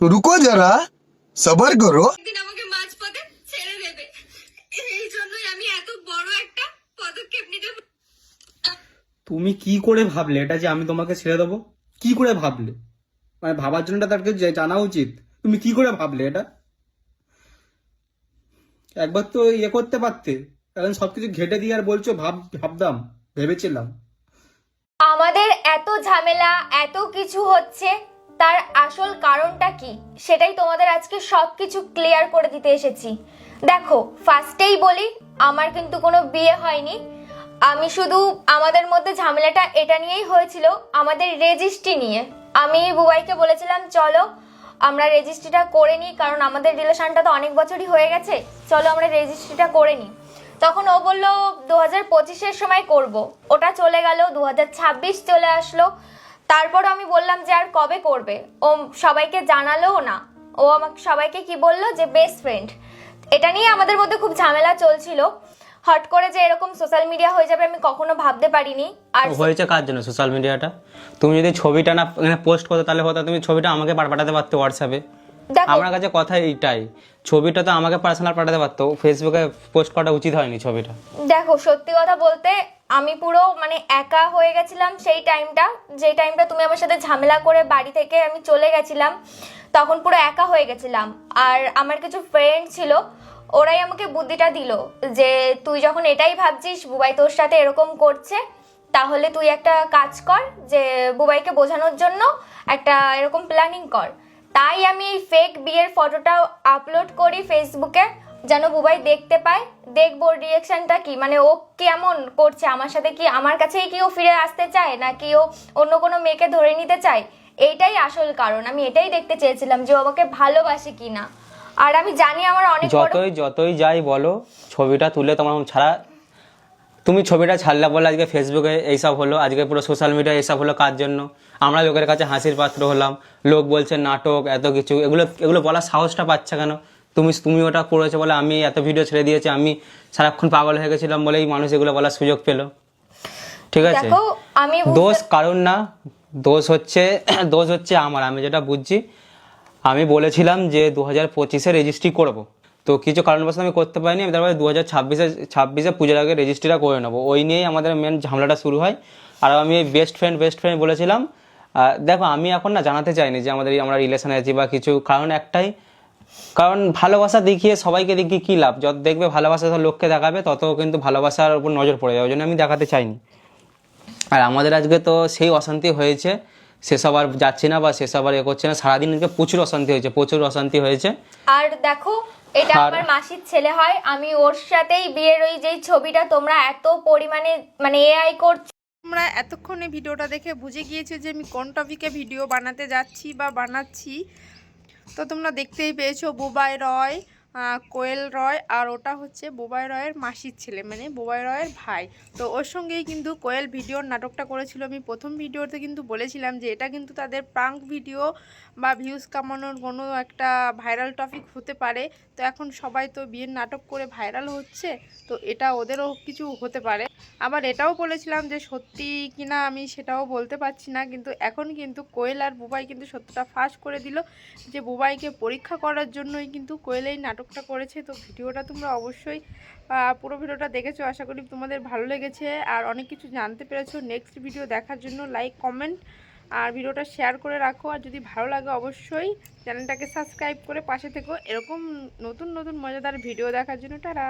রুকো যারা, সবার করো। একদিন আমাকে মাঝপথে ছেড়ে দেবে, এই জন্যই আমি এত বড় একটা পদক্ষেপ নিতে। তুমি কি করে ভাবলে এটা যে আমি তোমাকে ছেড়ে দেবো? কি করে ভাবলে? মানে ভাবার জন্য তাকে জানা উচিত। তুমি কি করে ভাবলে এটা? একবার তো ইয়ে করতে পারতে। কারণ সবকিছু ঘেটে দিয়ে আর বলছো ভাবতাম, ভেবেছিলাম। আমাদের এত ঝামেলা, এত কিছু হচ্ছে, তার আসল কারণটা কি সেটাই তোমাদের আজকে সবকিছু ক্লিয়ার করে দিতে এসেছি। দেখো, ফার্স্টেই বলি, আমার কিন্তু কোনো বিয়ে হয়নি। আমি শুধু আমাদের মধ্যে ঝামেলাটা এটা নিয়েই হয়েছিল, আমাদের রেজিস্ট্রি নিয়ে। আমি বুবাইকে বলেছিলাম চলো আমরা রেজিস্ট্রিটা করে নিই, কারণ আমাদের রিলেশনটা তো অনেক বছরই হয়ে গেছে, চলো আমরা রেজিস্ট্রিটা করে নিই। তখন ও বলল 2025-এর সময় করব। ওটা চলে গেল, 2026 চলে আসলো। তারপর আমি বললাম যে আর কবে করবে, ও সবাইকে জানালোও না। ও আমাকে সবাইকে কি বললো যে বেস্ট ফ্রেন্ড। এটা নিয়ে আমাদের মধ্যে খুব ঝামেলা চলছিল। হট করে যে এরকম সোশ্যাল মিডিয়া হয়ে যাবে আমি কখনো ভাবতে পারিনি। আর হয়েছে কার জন্য সোশ্যাল মিডিয়াটা? তুমি যদি ছবিটা না পোস্ট করতে তাহলে হতো তুমি ছবিটা আমাকে পাঠাতে পারতে হোয়াটসঅ্যাপে। আমার কাছে কথা এইটাই, ছবিটা তো আমাকে পার্সোনাল পাঠাতে পারতো, ফেসবুকে পোস্ট করা উচিত হয়নি ছবিটা। দেখো, সত্যি কথা বলতে আমি পুরো মানে একা হয়ে গেছিলাম সেই টাইমটা। যে টাইমটা তুমি আমার সাথে ঝামেলা করে বাড়ি থেকে আমি চলে গেছিলাম, তখন পুরো একা হয়ে গেছিলাম। আর আমার কিছু ফ্রেন্ড ছিল, ওরাই আমাকে বুদ্ধিটা দিল যে তুই যখন এটাই ভাবছিস বুবাই তোর সাথে এরকম করছে, তাহলে তুই একটা কাজ কর, যে বুবাইকে বোঝানোর জন্য একটা এরকম প্ল্যানিং কর। তাই আমি এই ফেক বিয়ের ফটোটা আপলোড করি ফেসবুকে, যেন বুবাই দেখতে পায়, দেখবো রিয়েকশনটা কি, মানে ও কেমন করছে আমার সাথে। কি আমার কাছেই কি ও ফিরে আসতে চায়, নাকি ও অন্য কোনো মেয়েকে ধরে নিতে চায়? এইটাই আসল কারণ। আমি এটাই দেখতে চেয়েছিলাম যে ও আমাকে ভালোবাসে কিনা। আর আমি জানি আমার অনেক যতই যাই বলো, ছবিটা তুলে তোমার ছাড়া, তুমি ছবিটা ছাড়লা বলে আজকে ফেসবুকে এইসব হলো, আজকে পুরো সোশ্যাল মিডিয়া এইসব হলো কার জন্য? আমরা লোকের কাছে হাসির পাত্র হলাম, লোক বলছে নাটক, এত কিছু। এগুলো বলার সাহসটা পাচ্ছে কেন? তুমি ওটা করেছো বলে আমি এত ভিডিও ছেড়ে দিয়েছি, আমি সারাক্ষণ পাগল হয়ে গেছিলাম বলেই মানুষ এগুলো বলার সুযোগ পেলো। ঠিক আছে, আমি দোষ কারণ না, দোষ হচ্ছে আমার। আমি যেটা বুঝছি, আমি বলেছিলাম যে 2025-এ রেজিস্ট্রি করবো, তো কিছু কারণবশত আমি করতে পারিনি। আমি তারপরে 2026-এ পুজোর আগে রেজিস্ট্রিটা করে নেবো। ওই নিয়েই আমাদের মেন ঝামেলাটা শুরু হয়। আর আমি বেস্ট ফ্রেন্ড বলেছিলাম। দেখো, আমি এখন না জানাতে চাইনি যে আমরা রিলেশনে আছি বা কিছু, কারণ একটাই, কারণ ভালোবাসা দেখিয়ে সবাইকে দেখিয়ে কী লাভ? যত দেখবে ভালোবাসা লোককে দেখাবে, তত কিন্তু ভালোবাসার উপর নজর পড়ে যাবে। ওই জন্য আমি দেখাতে চাইনি। আর আমাদের আজকে তো সেই অশান্তি হয়েছে, সেসব আর যাচ্ছি না বা সেসব আর করছে না। সারাদিন আজকে প্রচুর অশান্তি হয়েছে। আর দেখো, এটা আমার মাসির ছেলে হয়, আমি ওর সাথেই বিয়ের ওই যেই ছবিটা তোমরা এত পরিমাণে মানে এআই করছো। তোমরা এতক্ষণে ভিডিওটা দেখে বুঝে গিয়েছো যে আমি কোন টপিকে ভিডিও বানাতে যাচ্ছি বা বানাচ্ছি। তো তোমরা দেখতেই পেয়েছো, বুবাই রয়, কোয়েল রয়, আর ওটা হচ্ছে বুবাই রয়ের মাসির ছেলে, মানে বুবাই রয়ের ভাই। তো ওর সঙ্গেই কিন্তু কোয়েল ভিডিওর নাটকটা করেছিল। আমি প্রথম ভিডিওতে কিন্তু বলেছিলাম যে এটা কিন্তু তাদের প্রাঙ্ক ভিডিও বা ভিউজ কামানোর কোনো একটা ভাইরাল টপিক হতে পারে। তো এখন সবাই তো বিয়ের নাটক করে ভাইরাল হচ্ছে, তো এটা ওদেরও কিছু হতে পারে। আবার এটাও বলেছিলাম যে সত্যি কিনা আমি সেটাও বলতে পারছি না, কিন্তু এখন কিন্তু কোয়েল আর বুবাই কিন্তু সত্যটা ফাঁস করে দিল যে বুবাইকে পরীক্ষা করার জন্যই কিন্তু কোয়েল এই নাটকটা করেছে। তো ভিডিওটা তোমরা অবশ্যই পুরো ভিডিওটা দেখেছো, আশা করি তোমাদের ভালো লেগেছে আর অনেক কিছু জানতে পেরেছো। নেক্সট ভিডিও দেখার জন্য লাইক, কমেন্ট আর ভিডিওটা শেয়ার করে রাখো। আর যদি ভালো লাগে অবশ্যই চ্যানেলটাকে সাবস্ক্রাইব করে পাশে থেকো এরকম নতুন নতুন মজাদার ভিডিও দেখার জন্য। টাটা।